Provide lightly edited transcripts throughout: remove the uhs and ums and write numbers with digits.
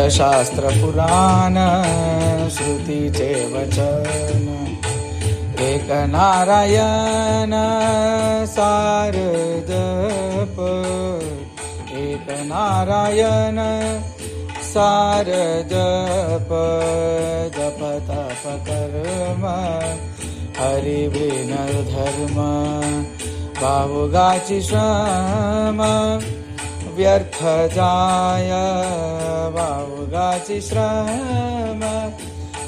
वेदशास्त्र पुराण श्रुतीचे वचन, एक नारायण सार जप, एक नारायण सार जप, जप तप कर्म हरि बिन धर्म, भावुगाची श्रम व्यर्थ जाय, भावुगाची श्रम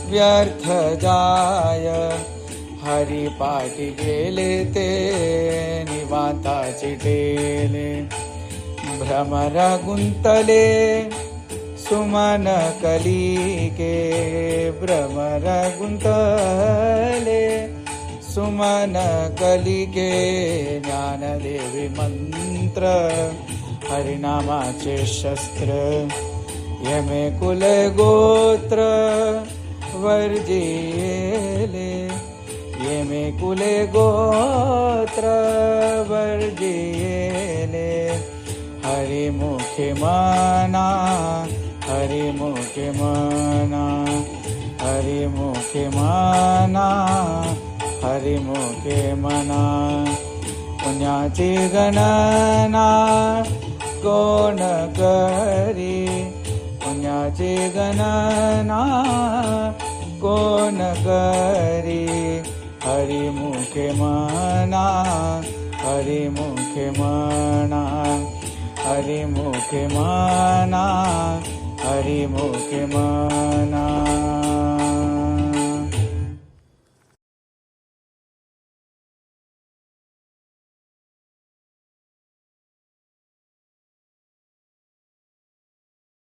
व्यर्थ जाय, हरिपाठी गेले ते निवांताची टेले, भ्रमर गुंतले सुमन कलिके, भ्रमर गुंतले सुमन कलिके, ज्ञानदेवी मंत्र हरिनामाचे शस्त्र, यमे कुल गोत्र वर्जिले, यमे कुले गोत्र वर्जिले, हरिमुखे मना, हरिमुखे मना, हरिमुखे मना, हरिमुखे मना, पुण्याची गणना कोण करी, पुण्याची गणना कोण करी, हरिमुखे मना, हरिमुखे मना, हरिमुखे मना, हरिमुखे मना.